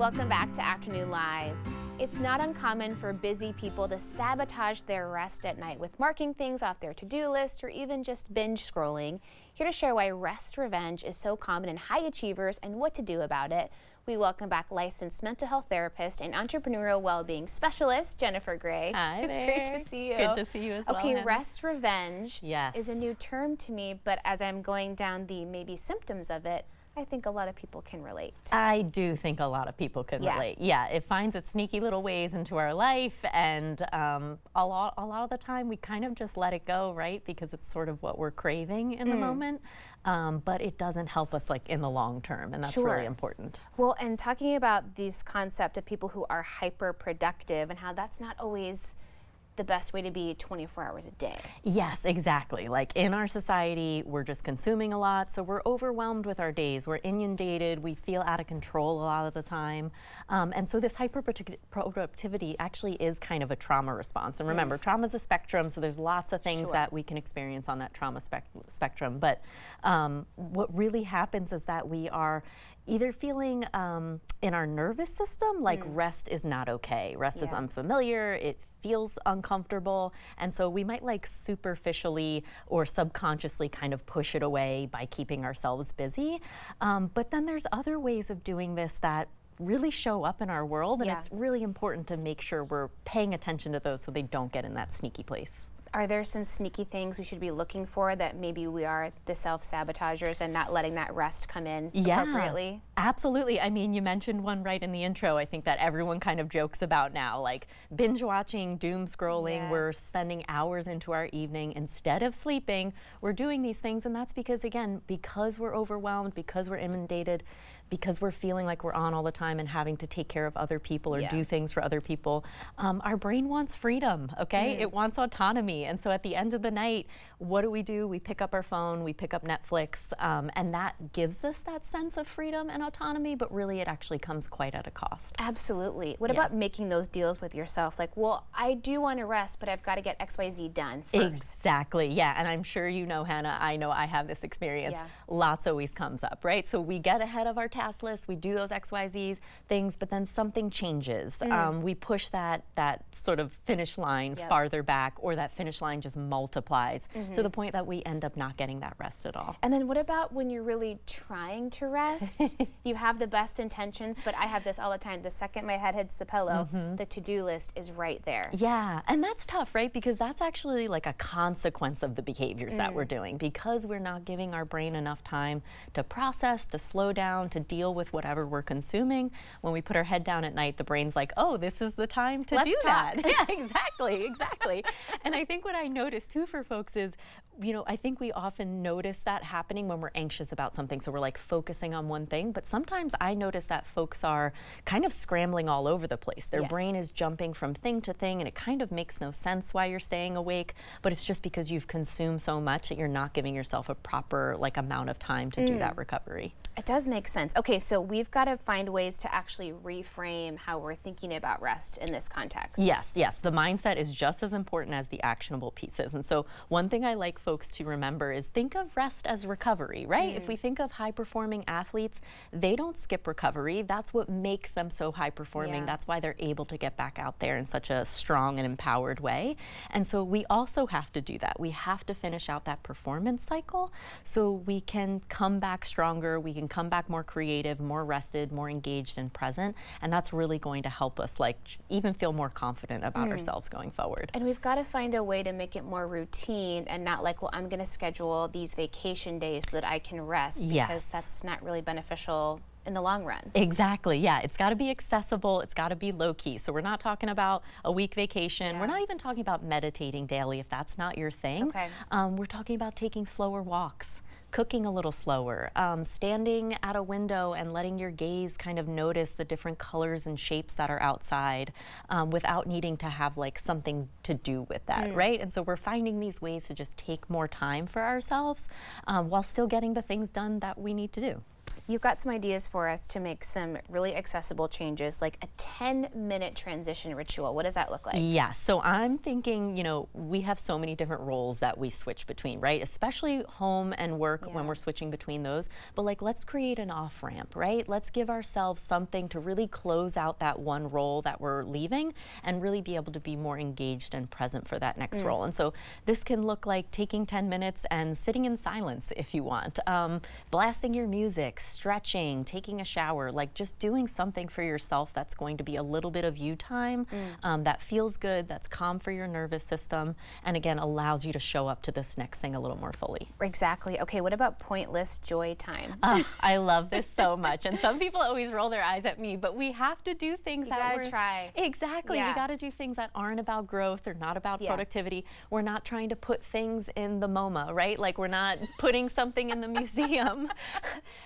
Welcome back to Afternoon Live. It's not uncommon for busy people to sabotage their rest at night with marking things off their to-do list or even just binge scrolling. Here to share why rest revenge is so common in high achievers and what to do about it, we welcome back licensed mental health therapist and entrepreneurial well-being specialist, Jennifer Gray. Hi It's there. Great to see you. Good to see you as well. Okay, Hannah. rest revenge Yes. is a new term to me, but as I'm going down the maybe symptoms of it, I think a lot of people can relate. I do think a lot of people can relate. Yeah, it finds its sneaky little ways into our life, and a lot of the time we kind of just let it go, right? Because it's sort of what we're craving in the moment, but it doesn't help us like in the long term, and that's really important. Well, and talking about this concept of people who are hyper productive and how that's not always the best way to be 24 hours a day. Yes, exactly. Like in our society, we're just consuming a lot, so we're overwhelmed with our days. We're inundated, we feel out of control a lot of the time. And so this hyper-productivity actually is kind of a trauma response. And remember, trauma is a spectrum, so there's lots of things that we can experience on that trauma spectrum. But what really happens is that we are either feeling in our nervous system like rest is not okay. Rest is unfamiliar, it feels uncomfortable, and so we might like superficially or subconsciously kind of push it away by keeping ourselves busy. But then there's other ways of doing this that really show up in our world, and it's really important to make sure we're paying attention to those so they don't get in that sneaky place. Are there some sneaky things we should be looking for that maybe we are the self-sabotagers and not letting that rest come in appropriately? Absolutely. I mean, you mentioned one right in the intro. I think that everyone kind of jokes about now, like binge watching, doom scrolling. We're spending hours into our evening instead of sleeping. We're doing these things, and that's because, again, because we're overwhelmed, because we're inundated, because we're feeling like we're on all the time and having to take care of other people or do things for other people, our brain wants freedom, okay? It wants autonomy. And so at the end of the night, what do? We pick up our phone, we pick up Netflix, and that gives us that sense of freedom and autonomy, but really it actually comes quite at a cost. Absolutely. What about making those deals with yourself? Like, well, I do want to rest, but I've got to get XYZ done first. Exactly, yeah, and I'm sure you know, Hannah, I know I have this experience. Lots always comes up, right? So we get ahead of our task list, we do those XYZ things, but then something changes. We push that sort of finish line farther back, or that finish line just multiplies to the point that we end up not getting that rest at all. And then what about when you're really trying to rest? You have the best intentions, but I have this all the time. The second my head hits the pillow, the to-do list is right there. Yeah, and that's tough, right? Because that's actually like a consequence of the behaviors that we're doing, because we're not giving our brain enough time to process, to slow down, to deal with whatever we're consuming. When we put our head down at night, the brain's like, oh, this is the time to do that. Yeah, exactly. And I think what I notice too for folks is, I think we often notice that happening when we're anxious about something. So we're like focusing on one thing, but sometimes I notice that folks are kind of scrambling all over the place. Their brain is jumping from thing to thing, and it kind of makes no sense why you're staying awake, but it's just because you've consumed so much that you're not giving yourself a proper amount of time to do that recovery. It does make sense. Okay, so we've got to find ways to actually reframe how we're thinking about rest in this context. Yes. The mindset is just as important as the actionable pieces. And so one thing I like folks to remember is think of rest as recovery, right? If we think of high-performing athletes, they don't skip recovery. That's what makes them so high-performing. That's why they're able to get back out there in such a strong and empowered way. And so we also have to do that. We have to finish out that performance cycle so we can come back stronger, we can come back more creative, more rested, more engaged and present. And that's really going to help us even feel more confident about ourselves going forward. And we've got to find a way to make it more routine and not like, well, I'm going to schedule these vacation days so that I can rest, because that's not really beneficial in the long run. Exactly, yeah. It's got to be accessible. It's got to be low key. So we're not talking about a week vacation. We're not even talking about meditating daily if that's not your thing. We're talking about taking slower walks, cooking a little slower, standing at a window and letting your gaze kind of notice the different colors and shapes that are outside without needing to have something to do with that, right? And so we're finding these ways to just take more time for ourselves while still getting the things done that we need to do. You've got some ideas for us to make some really accessible changes, like a 10-minute transition ritual. What does that look like? Yeah, so I'm thinking, we have so many different roles that we switch between, right? Especially home and work when we're switching between those. But like, let's create an off-ramp, right? Let's give ourselves something to really close out that one role that we're leaving and really be able to be more engaged and present for that next role. And so this can look like taking 10 minutes and sitting in silence if you want, blasting your music, stretching, taking a shower, like just doing something for yourself that's going to be a little bit of you time that feels good, that's calm for your nervous system, and again, allows you to show up to this next thing a little more fully. Exactly. Okay, what about pointless joy time? I love this so much, and some people always roll their eyes at me, but we have to do things You gotta try. Exactly. Yeah. We got to do things that aren't about growth or not about productivity. We're not trying to put things in the MoMA, right? Like we're not putting something in the museum.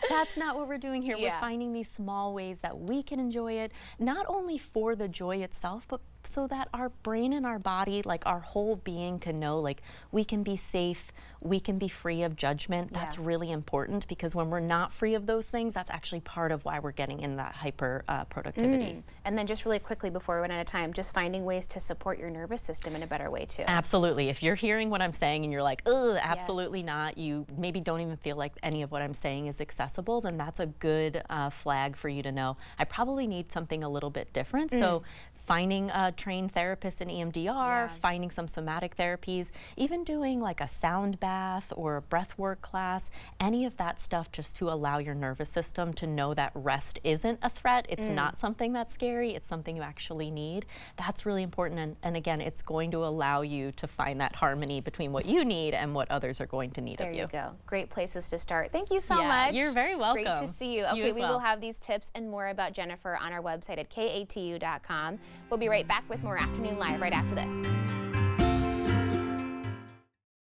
That's not what we're doing here. We're finding these small ways that we can enjoy it, not only for the joy itself, but so that our brain and our body, like our whole being, can know like we can be safe, we can be free of judgment. That's really important, because when we're not free of those things, that's actually part of why we're getting in that hyper productivity. And then just really quickly before we run out of time, just finding ways to support your nervous system in a better way too. Absolutely. If you're hearing what I'm saying and you're like, ugh, absolutely not, you maybe don't even feel like any of what I'm saying is accessible, then that's a good flag for you to know, I probably need something a little bit different. So finding a trained therapist in EMDR, finding some somatic therapies, even doing like a sound bath or a breath work class, any of that stuff, just to allow your nervous system to know that rest isn't a threat. It's not something that's scary. It's something you actually need. That's really important. And again, it's going to allow you to find that harmony between what you need and what others are going to need of you. There you go. Great places to start. Thank you so much. You're very welcome. Great to see you. You Okay, as we well. will have these tips and more about Jennifer on our website at katu.com. We'll be right back with more Afternoon Live right after this.